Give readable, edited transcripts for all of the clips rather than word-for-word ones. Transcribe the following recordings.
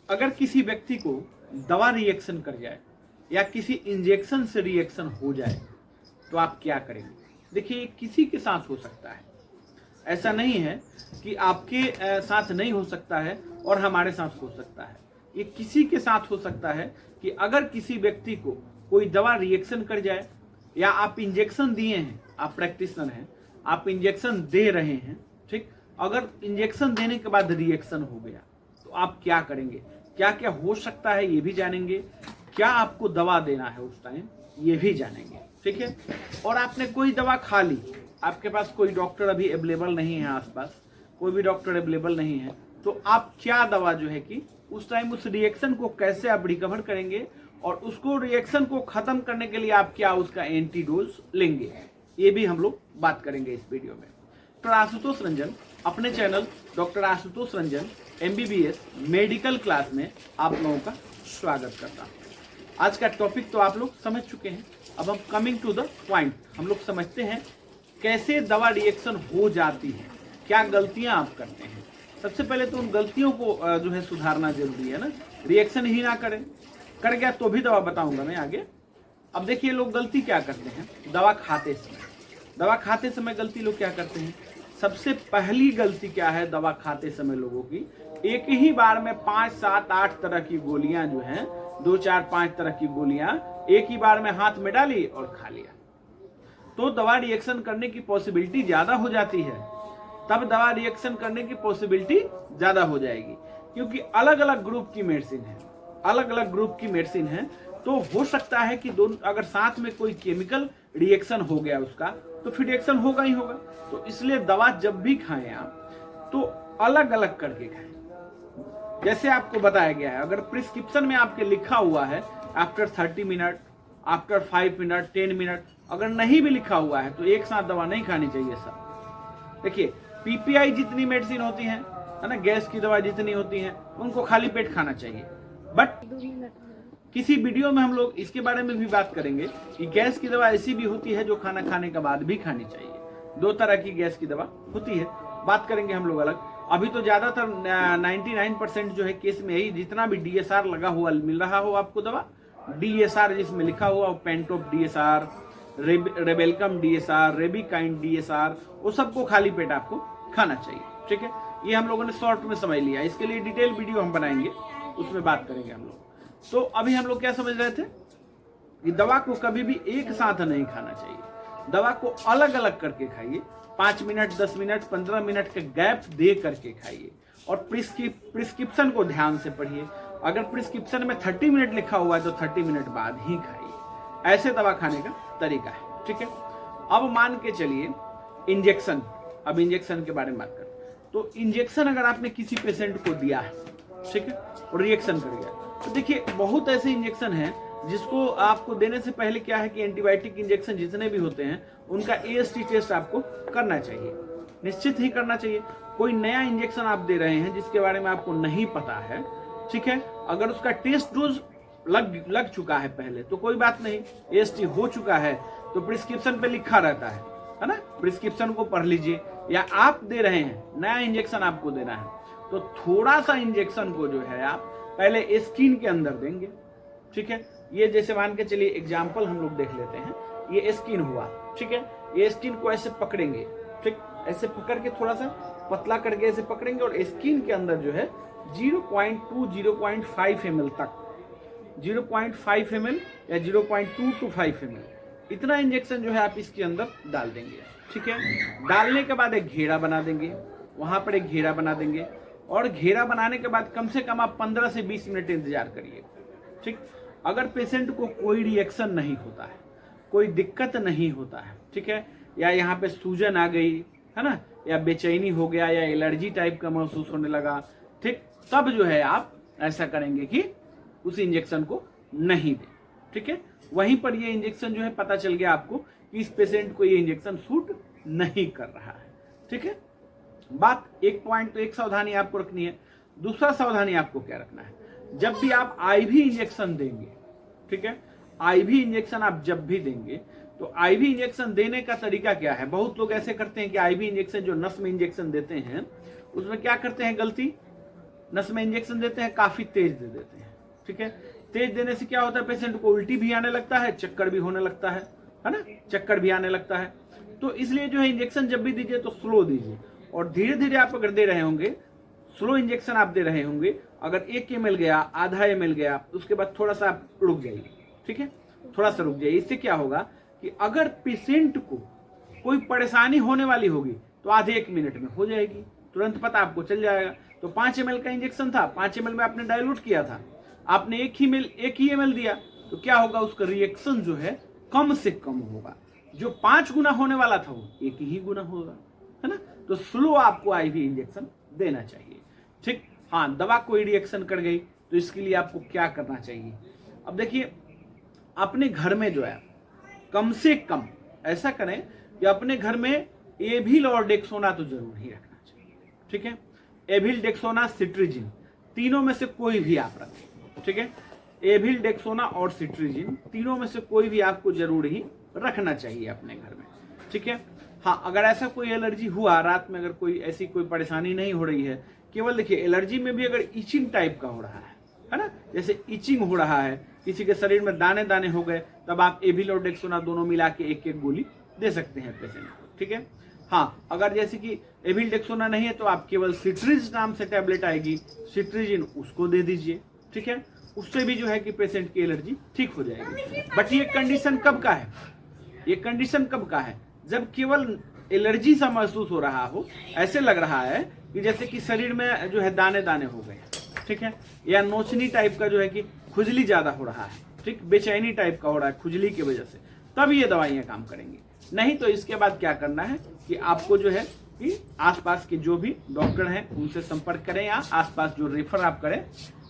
अगर किसी व्यक्ति को दवा रिएक्शन कर जाए या किसी इंजेक्शन से रिएक्शन हो जाए तो आप क्या करेंगे? देखिए, किसी के साथ हो सकता है, ऐसा नहीं है कि आपके साथ नहीं हो सकता है और हमारे साथ हो सकता है। ये किसी के साथ हो सकता है कि अगर किसी व्यक्ति को कोई दवा रिएक्शन कर जाए या आप इंजेक्शन दिए हैं, आप प्रैक्टिशनर हैं, आप इंजेक्शन दे रहे हैं, ठीक, अगर इंजेक्शन देने के बाद रिएक्शन हो गया तो आप क्या करेंगे, क्या क्या हो सकता है ये भी जानेंगे, क्या आपको दवा देना है उस टाइम ये भी जानेंगे, ठीक है। और आपने कोई दवा खा ली, आपके पास कोई डॉक्टर अभी अवेलेबल नहीं है, आसपास कोई भी डॉक्टर अवेलेबल नहीं है, तो आप क्या दवा जो है कि उस टाइम उस रिएक्शन को कैसे आप रिकवर करेंगे और उसको रिएक्शन को खत्म करने के लिए आप क्या उसका एंटीडोज लेंगे, ये भी हम लोग बात करेंगे इस वीडियो में। डॉक्टर आशुतोष रंजन, अपने channel doctor Ashutosh Ranjan MBBS medical class में आप लोगों का स्वागत करता हूँ। आज का टॉपिक तो आप लोग समझ चुके हैं, अब हम कमिंग टू द पॉइंट, हम लोग समझते हैं कैसे दवा रिएक्शन हो जाती है, क्या गलतियां आप करते हैं। सबसे पहले तो उन गलतियों को जो है सुधारना जरूरी है ना, रिएक्शन ही ना करें, कर गया तो भी दवा बताऊंगा मैं आगे। अब देखिए लोग गलती क्या करते हैं दवा खाते समय गलती लोग क्या करते हैं। सबसे पहली गलती क्या है दवा खाते समय लोगों की, एक ही बार में 5, 7, 8 तरह की गोलियां जो हैं, 2, 4, 5 तरह की गोलियां एक ही बार में हाथ में डाली और खा लिया, तो दवा रिएक्शन करने की पॉसिबिलिटी ज्यादा हो जाती है। तब दवा रिएक्शन करने की पॉसिबिलिटी ज्यादा हो जाएगी, क्योंकि अलग अलग ग्रुप की मेडिसिन है, तो हो सकता है कि दोनों अगर साथ में कोई केमिकल रिएक्शन हो गया उसका, तो फिर रिएक्शन होगा ही होगा। तो इसलिए दवा जब भी खाएं आप तो अलग अलग करके खाएं। जैसे आपको बताया गया है, अगर प्रिस्क्रिप्शन में आपके लिखा हुआ है after 30 minute, after 5 minute, 10 minute, अगर नहीं भी लिखा हुआ है तो एक साथ दवा नहीं खानी चाहिए सर। देखिए, PPI जितनी मेडिसिन होती है ना, गैस की दवा जितनी होती है, उनको खाली पेट खाना चाहिए। बट किसी वीडियो में हम लोग इसके बारे में भी बात करेंगे कि गैस की दवा ऐसी भी होती है जो खाना खाने के बाद भी खानी चाहिए। 2 तरह की गैस की दवा होती है, बात करेंगे हम लोग अलग। अभी तो ज्यादातर 99% जो है केस में यही, जितना भी DSR लगा हुआ मिल रहा हो आपको दवा, DSR जिसमें लिखा हुआ पेंटोप DSR, रेबेलकम DSR, रेबिकाइंड DSR, वो सबको खाली पेट आपको खाना चाहिए, ठीक है। ये हम लोगों ने शॉर्ट में समझ लिया, इसके लिए डिटेल वीडियो हम बनाएंगे, उसमें बात करेंगे हम लोग। तो अभी हम लोग क्या समझ रहे थे कि दवा को कभी भी एक साथ नहीं खाना चाहिए, दवा को अलग अलग करके खाइए, 5 मिनट, 10 मिनट, 15 मिनट के गैप दे करके खाइए, और प्रिस्क्रिप्शन को ध्यान से पढ़िए। अगर प्रिस्क्रिप्शन में 30 मिनट लिखा हुआ है तो 30 मिनट बाद ही खाइए। ऐसे दवा खाने का तरीका है, ठीक है। अब मान के चलिए इंजेक्शन, अब इंजेक्शन के बारे में बात करें तो इंजेक्शन अगर आपने किसी पेशेंट को दिया है, ठीक है, और रिएक्शन कर गया, तो देखिए बहुत ऐसे इंजेक्शन हैं जिसको आपको देने से पहले क्या है कि एंटीबायोटिक इंजेक्शन जितने भी होते हैं उनका AST टेस्ट आपको करना चाहिए, निश्चित ही करना चाहिए। कोई नया इंजेक्शन आप दे रहे हैं जिसके बारे में आपको नहीं पता है, ठीक है, अगर उसका टेस्ट डोज लग चुका है पहले तो कोई बात नहीं, AST हो चुका है तो प्रिस्क्रिप्शन पे लिखा रहता है ना, प्रिस्क्रिप्शन को पढ़ लीजिए। या आप दे रहे हैं नया इंजेक्शन आपको देना है तो थोड़ा सा इंजेक्शन को जो है आप पहले स्किन के अंदर देंगे, ठीक है। ये जैसे मान के चलिए एग्जाम्पल हम लोग देख लेते हैं, ये स्किन हुआ, ठीक है, ये स्किन को ऐसे पकड़ेंगे, ठीक, ऐसे पकड़ के थोड़ा सा पतला करके ऐसे पकड़ेंगे और स्किन के अंदर जो है 0.2 0.5 ml तक, 0.5 ml या 0.2 to 5 ml इतना इंजेक्शन जो है आप इसके अंदर डाल देंगे, ठीक है। डालने के बाद एक घेरा बना देंगे, वहां पर एक घेरा बना देंगे, और घेरा बनाने के बाद कम से कम आप 15 से 20 मिनट इंतजार करिए, ठीक। अगर पेशेंट को कोई रिएक्शन नहीं होता है, कोई दिक्कत नहीं होता है, ठीक है, या यहाँ पे सूजन आ गई है ना, या बेचैनी हो गया, या एलर्जी टाइप का महसूस होने लगा, ठीक, तब जो है आप ऐसा करेंगे कि उस इंजेक्शन को नहीं दें, ठीक है। वहीं पर ये इंजेक्शन जो है पता चल गया आपको कि इस पेशेंट को ये इंजेक्शन सूट नहीं कर रहा है, ठीक है। बात एक पॉइंट, तो एक सावधानी आपको रखनी है। दूसरा सावधानी आपको क्या रखना है, जब भी आप IV इंजेक्शन देंगे, ठीक है, IV इंजेक्शन आप जब भी देंगे तो IV इंजेक्शन देने का तरीका क्या है। बहुत लोग ऐसे करते हैं कि IV इंजेक्शन जो नस में इंजेक्शन देते हैं उसमें क्या करते हैं गलती, नस में इंजेक्शन देते हैं काफी तेज दे देते हैं, ठीक है। तेज देने से क्या होता है, पेशेंट को उल्टी भी आने लगता है, चक्कर भी होने लगता है ना, चक्कर भी आने लगता है। तो इसलिए जो है इंजेक्शन जब भी दीजिए तो स्लो दीजिए, और धीरे धीरे आप अगर दे रहे होंगे, स्लो इंजेक्शन आप दे रहे होंगे, अगर 1 ml गया, आधा ml गया, उसके बाद थोड़ा सा आप रुक जाइए, ठीक है, थोड़ा सा रुक जाइए। इससे क्या होगा कि अगर पेशेंट को कोई परेशानी होने वाली होगी तो आधे 1 मिनट में हो जाएगी, तुरंत पता आपको चल जाएगा। तो 5 ml का इंजेक्शन था, 5 ml में आपने डाइल्यूट किया था, आपने एक ही ml दिया, तो क्या होगा, उसका रिएक्शन जो है कम से कम होगा। जो 5 गुना होने वाला था वो 1 ही गुना होगा, है ना। तो स्लो आपको आईवी इंजेक्शन देना चाहिए, ठीक। हाँ, दवा कोई रिएक्शन कर गई तो इसके लिए आपको क्या करना चाहिए। अब देखिए, अपने घर में जो है कम से कम ऐसा करें कि अपने घर में एविल और डेक्सोना तो जरूर ही रखना चाहिए, ठीक है। एविल, डेक्सोना, सिट्रीजिन, तीनों में से कोई भी आप रखें, ठीक है। एविल, डेक्सोना और सिट्रीजिन तीनों में से कोई भी आपको जरूर ही रखना चाहिए अपने घर में, ठीक है। हाँ, अगर ऐसा कोई एलर्जी हुआ, रात में अगर कोई ऐसी कोई परेशानी नहीं हो रही है, केवल देखिए एलर्जी में भी अगर इचिंग टाइप का हो रहा है ना, जैसे इचिंग हो रहा है, किसी के शरीर में दाने दाने हो गए, तब आप एविल और डेक्सोना दोनों मिला के 1-1 गोली दे सकते हैं पेशेंट को, ठीक है। हाँ, अगर जैसे कि एविल डेक्सोना नहीं है तो आप केवल सिट्रीज नाम से टैबलेट आएगी, सिट्रीजिन, उसको दे दीजिए, ठीक है। उससे भी जो है कि पेशेंट की एलर्जी ठीक हो जाएगी। बट ये कंडीशन कब का है, ये कंडीशन कब का है, जब केवल एलर्जी सा महसूस हो रहा हो, ऐसे लग रहा है कि जैसे कि शरीर में जो है दाने दाने हो गए, ठीक है, या नोचनी टाइप का जो है कि खुजली ज्यादा हो रहा है, ठीक, बेचैनी टाइप का हो रहा है खुजली की वजह से, तब ये दवाइयां काम करेंगी। नहीं तो इसके बाद क्या करना है कि आपको जो है कि आसपास के जो भी डॉक्टर हैं उनसे संपर्क करें, या आसपास जो रेफर आप करें,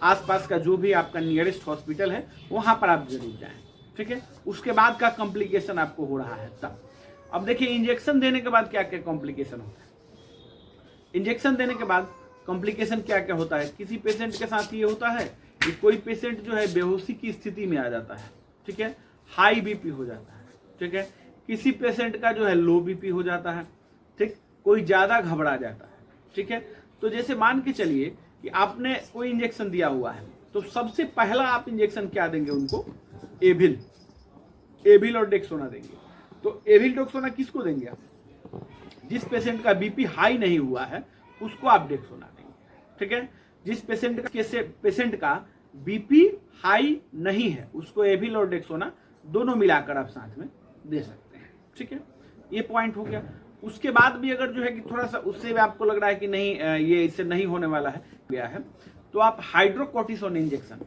आसपास का जो भी आपका नियरेस्ट हॉस्पिटल है वहां पर आप जरूर जाएं, ठीक है। उसके बाद का कॉम्प्लिकेशन आपको हो रहा है तब। अब देखिए, इंजेक्शन देने के बाद क्या क्या कॉम्प्लिकेशन होता है। इंजेक्शन देने के बाद कॉम्प्लिकेशन क्या क्या होता है, किसी पेशेंट के साथ ये होता है कि कोई पेशेंट जो है बेहोशी की स्थिति में आ जाता है, ठीक है, हाई बीपी हो जाता है, ठीक है। किसी पेशेंट का जो है लो बीपी हो जाता है, ठीक, कोई ज्यादा घबरा जाता है, ठीक है। तो जैसे मान के चलिए कि आपने कोई इंजेक्शन दिया हुआ है, तो सबसे पहला आप इंजेक्शन क्या देंगे उनको, एविल और डेक्सोना देंगे। तो एविल डेक्सोना किसको देंगे आप, जिस पेशेंट का बीपी हाई नहीं हुआ है उसको आप डेक्सोना देंगे, ठीक है। जिस पेशेंट का बीपी हाई नहीं है उसको एविल और डेक्सोना दोनों मिलाकर आप साथ में दे सकते हैं, ठीक है। ये पॉइंट हो गया। उसके बाद भी अगर जो है कि थोड़ा सा उससे भी आपको लग रहा है कि नहीं ये इससे नहीं होने वाला है गया है, तो आप हाइड्रोकोर्टिसोन इंजेक्शन,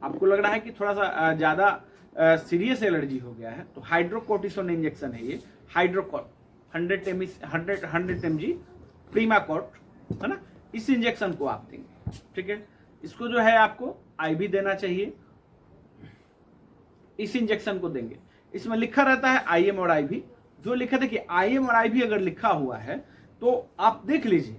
आपको लग रहा है कि थोड़ा सा ज्यादा सीरियस एलर्जी हो गया है, तो हाइड्रोकोर्टिसोन इंजेक्शन है ये, हाइड्रोकॉर्ट 100 mg प्रीमाकॉर्ट, है ना, इस इंजेक्शन को आप देंगे, ठीक है। इसको जो है आपको आईवी देना चाहिए, इस इंजेक्शन को देंगे। इसमें लिखा रहता है आईएम और आईवी, जो लिखा था कि आईएम और आईवी अगर लिखा हुआ है तो आप देख लीजिए,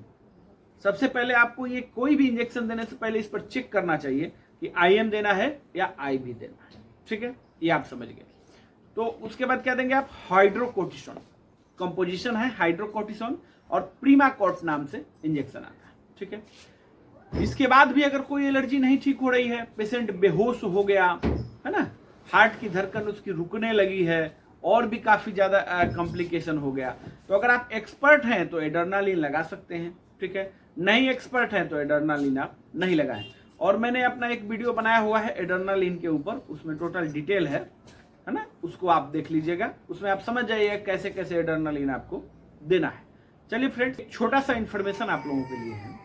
सबसे पहले आपको ये कोई भी इंजेक्शन देने से पहले इस पर चेक करना चाहिए कि आईएम देना है या आईवी देना है, ठीक है, ये आप समझ गए। तो उसके बाद क्या देंगे आप, हाइड्रोकोर्टिसोन, कंपोजिशन है हाइड्रोकोर्टिसोन और प्रीमाकॉर्ट नाम से इंजेक्शन आता है, ठीक है। इसके बाद भी अगर कोई एलर्जी नहीं ठीक हो रही है, पेशेंट बेहोश हो गया है ना, हार्ट की धड़कन उसकी रुकने लगी है, और भी काफी ज्यादा कॉम्प्लिकेशन हो गया, तो अगर आप एक्सपर्ट हैं तो एड्रेनालिन लगा सकते हैं, ठीक है। नहीं एक्सपर्ट हैं तो एड्रेनालिन आप नहीं लगाएं। और मैंने अपना एक वीडियो बनाया हुआ है एड्रेनालिन के ऊपर, उसमें टोटल डिटेल है ना, उसको आप देख लीजिएगा, उसमें आप समझ जाइएगा कैसे कैसे एड्रेनालिन आपको देना है। चलिए फ्रेंड्स, एक छोटा सा इंफॉर्मेशन आप लोगों के लिए है,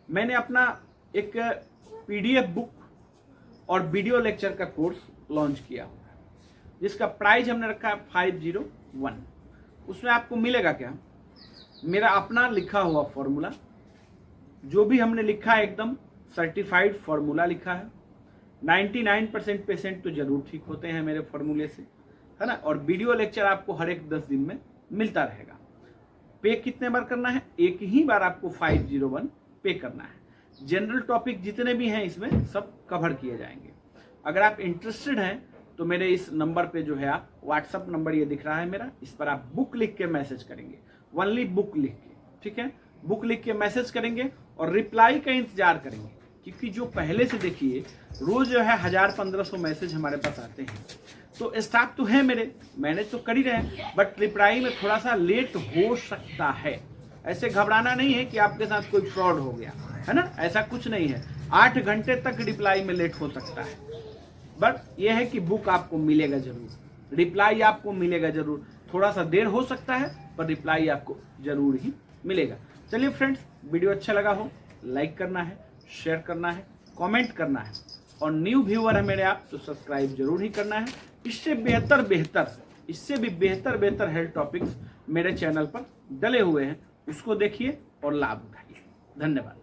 मैंने अपना एक पीडीएफ बुक और वीडियो लेक्चर का कोर्स लॉन्च किया हुआ है, जिसका प्राइस हमने रखा है 501। उसमें आपको मिलेगा क्या, मेरा अपना लिखा हुआ फॉर्मूला, जो भी हमने लिखा है एकदम सर्टिफाइड फॉर्मूला लिखा है, 99% पेशेंट तो जरूर ठीक होते हैं मेरे फॉर्मूले से, है ना। और वीडियो लेक्चर आपको हर एक 10 दिन में मिलता रहेगा। पे कितने बार करना है, एक ही बार आपको 501 पे करना है। जनरल टॉपिक जितने भी हैं इसमें सब कवर किए जाएंगे। अगर आप इंटरेस्टेड हैं तो मेरे इस नंबर पे जो है आप, व्हाट्सअप नंबर ये दिख रहा है मेरा, इस पर आप बुक लिख के मैसेज करेंगे, ओनली बुक लिख के, ठीक है। बुक लिख के मैसेज करेंगे और रिप्लाई का इंतजार करेंगे, क्योंकि जो पहले से देखिए रोज जो है 1000-1500 मैसेज हमारे पास आते हैं। तो स्टाफ तो है मेरे, मैनेज तो कर ही रहे हैं, बट रिप्लाई में थोड़ा सा लेट हो सकता है। ऐसे घबराना नहीं है कि आपके साथ कोई फ्रॉड हो गया है ना, ऐसा कुछ नहीं है। 8 घंटे तक रिप्लाई में लेट हो सकता है, बट यह है कि बुक आपको मिलेगा जरूर, रिप्लाई आपको मिलेगा जरूर। थोड़ा सा देर हो सकता है पर रिप्लाई आपको जरूर ही मिलेगा। चलिए फ्रेंड्स, वीडियो अच्छा लगा हो लाइक करना है, शेयर करना है, कमेंट करना है, और न्यू व्यूअर है मेरे आप तो सब्सक्राइब जरूर ही करना है। इससे भी बेहतर हेल्थ टॉपिक्स मेरे चैनल पर डले हुए हैं, उसको देखिए और लाभ उठाइए। धन्यवाद।